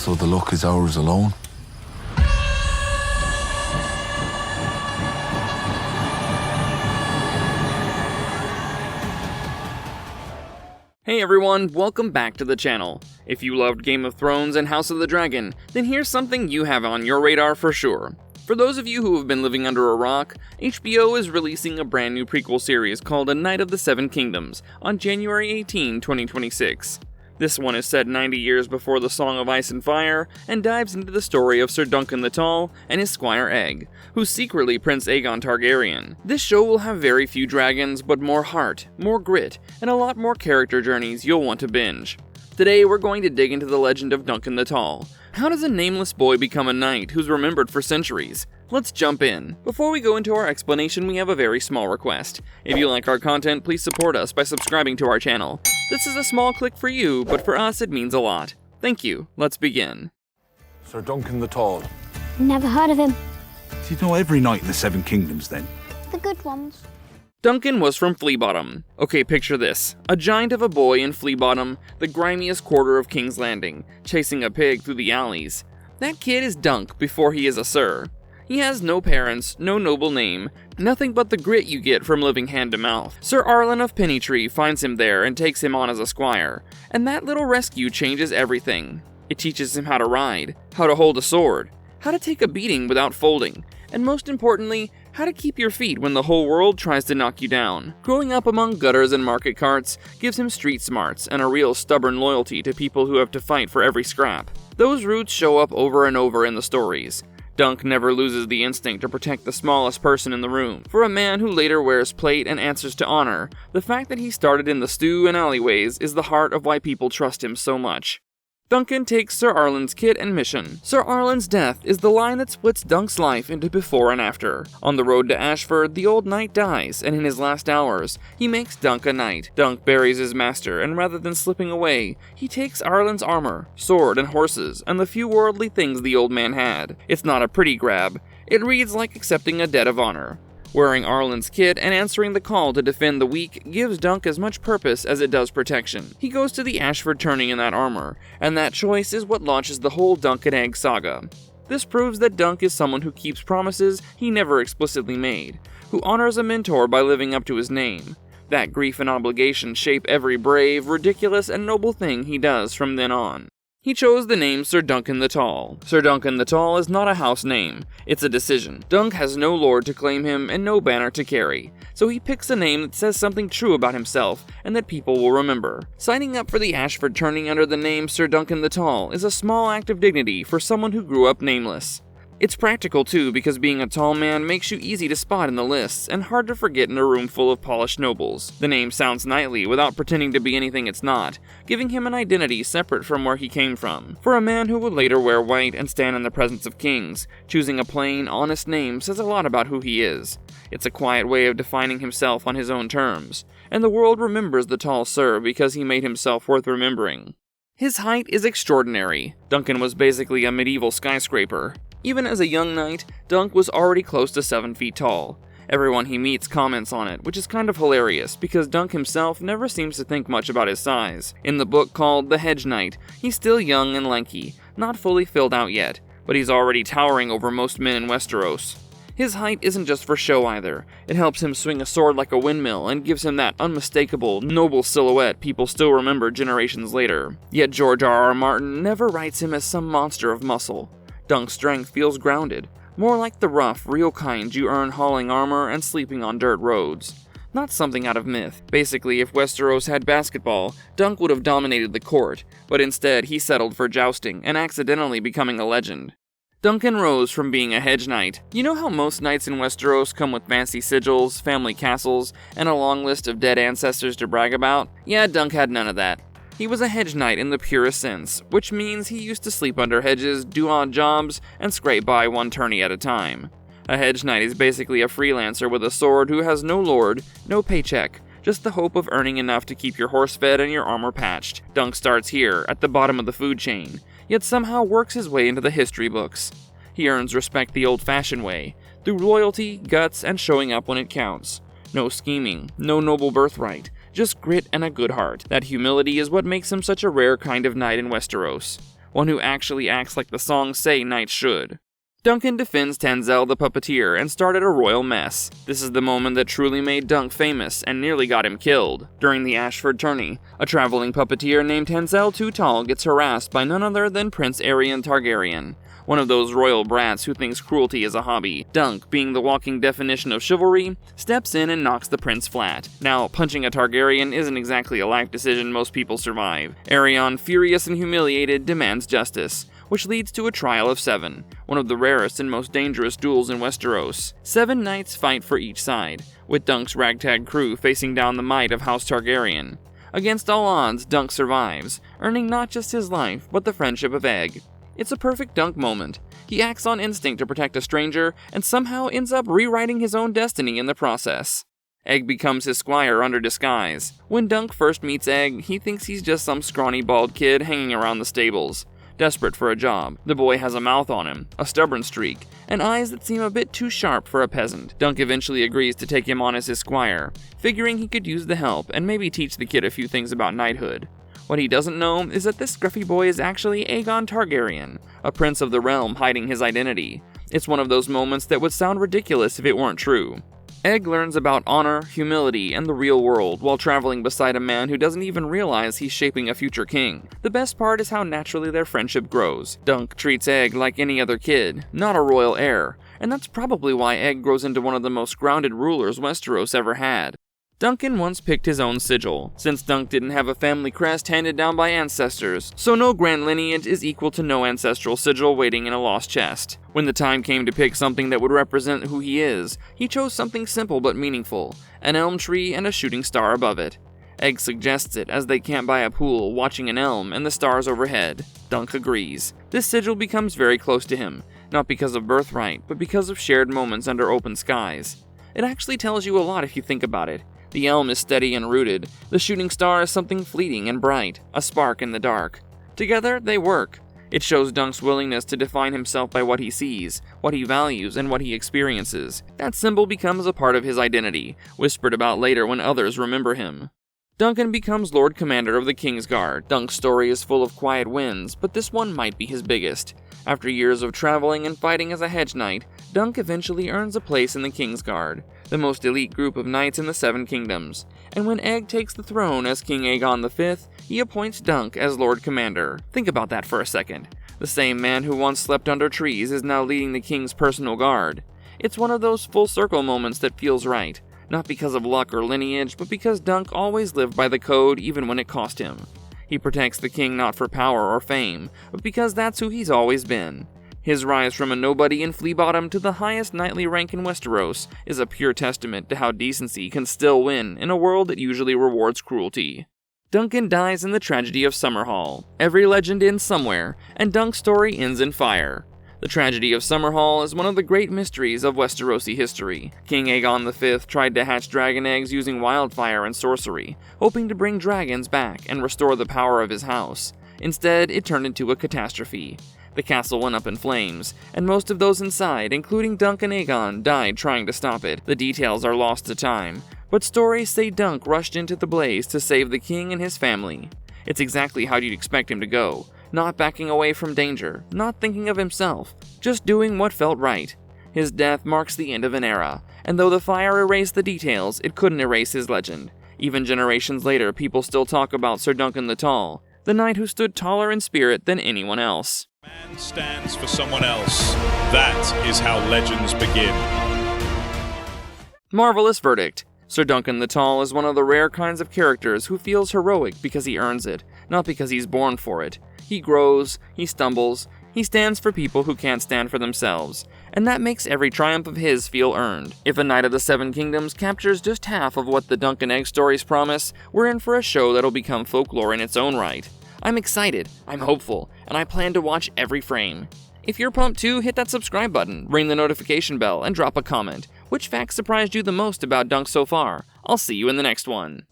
So the luck is ours alone? Hey everyone, welcome back to the channel. If you loved Game of Thrones and House of the Dragon, then here's something you have on your radar for sure. For those of you who have been living under a rock, HBO is releasing a brand new prequel series called A Knight of the Seven Kingdoms on January 18, 2026. This one is set 90 years before the Song of Ice and Fire, and dives into the story of Ser Duncan the Tall and his squire Egg, who's secretly Prince Aegon Targaryen. This show will have very few dragons, but more heart, more grit, and a lot more character journeys you'll want to binge. Today we're going to dig into the legend of Duncan the Tall. How does a nameless boy become a knight who's remembered for centuries? Let's jump in. Before we go into our explanation, we have a very small request. If you like our content, please support us by subscribing to our channel. This is a small click for you, but for us it means a lot. Thank you. Let's begin. Ser Duncan the Tall. Never heard of him. Do you know every knight in the Seven Kingdoms then? The good ones. Duncan was from Fleabottom. Okay, picture this. A giant of a boy in Fleabottom, the grimiest quarter of King's Landing, chasing a pig through the alleys. That kid is Dunk before he is a Sir. He has no parents, no noble name, nothing but the grit you get from living hand to mouth. Sir Arlen of Pennytree finds him there and takes him on as a squire, and that little rescue changes everything. It teaches him how to ride, how to hold a sword, how to take a beating without folding, and most importantly, how to keep your feet when the whole world tries to knock you down. Growing up among gutters and market carts gives him street smarts and a real stubborn loyalty to people who have to fight for every scrap. Those roots show up over and over in the stories. Dunk never loses the instinct to protect the smallest person in the room. For a man who later wears plate and answers to honor, the fact that he started in the stew and alleyways is the heart of why people trust him so much. Duncan takes Sir Arlen's kit and mission. Sir Arlen's death is the line that splits Dunk's life into before and after. On the road to Ashford, the old knight dies, and in his last hours, he makes Dunk a knight. Dunk buries his master, and rather than slipping away, he takes Arlen's armor, sword, and horses, and the few worldly things the old man had. It's not a pretty grab. It reads like accepting a debt of honor. Wearing Arlen's kit and answering the call to defend the weak gives Dunk as much purpose as it does protection. He goes to the Ashford tourney in that armor, and that choice is what launches the whole Dunk and Egg saga. This proves that Dunk is someone who keeps promises he never explicitly made, who honors a mentor by living up to his name. That grief and obligation shape every brave, ridiculous, and noble thing he does from then on. He chose the name Ser Duncan the Tall. Ser Duncan the Tall is not a house name, it's a decision. Dunk has no lord to claim him and no banner to carry, so he picks a name that says something true about himself and that people will remember. Signing up for the Ashford tourney under the name Ser Duncan the Tall is a small act of dignity for someone who grew up nameless. It's practical too, because being a tall man makes you easy to spot in the lists and hard to forget in a room full of polished nobles. The name sounds knightly without pretending to be anything it's not, giving him an identity separate from where he came from. For a man who would later wear white and stand in the presence of kings, choosing a plain, honest name says a lot about who he is. It's a quiet way of defining himself on his own terms, and the world remembers the tall Sir because he made himself worth remembering. His height is extraordinary. Duncan was basically a medieval skyscraper. Even as a young knight, Dunk was already close to 7 feet tall. Everyone he meets comments on it, which is kind of hilarious because Dunk himself never seems to think much about his size. In the book called The Hedge Knight, he's still young and lanky, not fully filled out yet, but he's already towering over most men in Westeros. His height isn't just for show either. It helps him swing a sword like a windmill and gives him that unmistakable, noble silhouette people still remember generations later. Yet George R.R. Martin never writes him as some monster of muscle. Dunk's strength feels grounded, more like the rough, real kind you earn hauling armor and sleeping on dirt roads. Not something out of myth. Basically, if Westeros had basketball, Dunk would have dominated the court, but instead he settled for jousting and accidentally becoming a legend. Duncan rose from being a hedge knight. You know how most knights in Westeros come with fancy sigils, family castles, and a long list of dead ancestors to brag about? Yeah, Dunk had none of that. He was a hedge knight in the purest sense, which means he used to sleep under hedges, do odd jobs, and scrape by one tourney at a time. A hedge knight is basically a freelancer with a sword who has no lord, no paycheck, just the hope of earning enough to keep your horse fed and your armor patched. Dunk starts here, at the bottom of the food chain, yet somehow works his way into the history books. He earns respect the old-fashioned way, through loyalty, guts, and showing up when it counts. No scheming, no noble birthright, just grit and a good heart. That humility is what makes him such a rare kind of knight in Westeros. one who actually acts like the songs say knights should. Duncan defends Tenzel the puppeteer and started a royal mess. This is the moment that truly made Dunk famous and nearly got him killed. During the Ashford tourney, a traveling puppeteer named Tenzel Too Tall gets harassed by none other than Prince Aegon Targaryen, one of those royal brats who thinks cruelty is a hobby. Dunk, being the walking definition of chivalry, steps in and knocks the prince flat. Now, punching a Targaryen isn't exactly a life decision most people survive. Aegon, furious and humiliated, demands justice, which leads to a trial of 7, one of the rarest and most dangerous duels in Westeros. 7 knights fight for each side, with Dunk's ragtag crew facing down the might of House Targaryen. Against all odds, Dunk survives, earning not just his life, but the friendship of Egg. It's a perfect Dunk moment. He acts on instinct to protect a stranger, and somehow ends up rewriting his own destiny in the process. Egg becomes his squire under disguise. When Dunk first meets Egg, he thinks he's just some scrawny bald kid hanging around the stables. Desperate for a job, the boy has a mouth on him, a stubborn streak, and eyes that seem a bit too sharp for a peasant. Dunk eventually agrees to take him on as his squire, figuring he could use the help and maybe teach the kid a few things about knighthood. What he doesn't know is that this scruffy boy is actually Aegon Targaryen, a prince of the realm hiding his identity. It's one of those moments that would sound ridiculous if it weren't true. Egg learns about honor, humility, and the real world while traveling beside a man who doesn't even realize he's shaping a future king. The best part is how naturally their friendship grows. Dunk treats Egg like any other kid, not a royal heir, and that's probably why Egg grows into one of the most grounded rulers Westeros ever had. Duncan once picked his own sigil, since Dunk didn't have a family crest handed down by ancestors, so no grand lineage is equal to no ancestral sigil waiting in a lost chest. When the time came to pick something that would represent who he is, he chose something simple but meaningful, an elm tree and a shooting star above it. Egg suggests it as they camp by a pool, watching an elm and the stars overhead. Dunk agrees. This sigil becomes very close to him, not because of birthright, but because of shared moments under open skies. It actually tells you a lot if you think about it. The elm is steady and rooted. The shooting star is something fleeting and bright, a spark in the dark. Together, they work. It shows Dunk's willingness to define himself by what he sees, what he values, and what he experiences. That symbol becomes a part of his identity, whispered about later when others remember him. Duncan becomes Lord Commander of the Kingsguard. Dunk's story is full of quiet wins, but this one might be his biggest. After years of traveling and fighting as a hedge knight, Dunk eventually earns a place in the Kingsguard, the most elite group of knights in the 7 kingdoms. And when Egg takes the throne as King Aegon V, he appoints Dunk as Lord Commander. Think about that for a second. The same man who once slept under trees is now leading the king's personal guard. It's one of those full circle moments that feels right. Not because of luck or lineage, but because Dunk always lived by the code even when it cost him. He protects the king not for power or fame, but because that's who he's always been. His rise from a nobody in Flea Bottom to the highest knightly rank in Westeros is a pure testament to how decency can still win in a world that usually rewards cruelty. Duncan dies in the tragedy of Summerhall. Every legend ends somewhere, and Dunk's story ends in fire. The tragedy of Summerhall is one of the great mysteries of Westerosi history. King Aegon V tried to hatch dragon eggs using wildfire and sorcery, hoping to bring dragons back and restore the power of his house. Instead, it turned into a catastrophe. The castle went up in flames, and most of those inside, including Dunk and Aegon, died trying to stop it. The details are lost to time, but stories say Dunk rushed into the blaze to save the king and his family. It's exactly how you'd expect him to go. Not backing away from danger, not thinking of himself, just doing what felt right. His death marks the end of an era, and though the fire erased the details, it couldn't erase his legend. Even generations later, people still talk about Ser Duncan the Tall, the knight who stood taller in spirit than anyone else. Man stands for someone else. That is how legends begin. Marvelous verdict. Ser Duncan the Tall is one of the rare kinds of characters who feels heroic because he earns it, not because he's born for it. He grows, he stumbles, he stands for people who can't stand for themselves, and that makes every triumph of his feel earned. If a Knight of the 7 Kingdoms captures just half of what the Dunk and Egg stories promise, we're in for a show that'll become folklore in its own right. I'm excited, I'm hopeful, and I plan to watch every frame. If you're pumped too, hit that subscribe button, ring the notification bell, and drop a comment. Which fact surprised you the most about Dunk so far? I'll see you in the next one.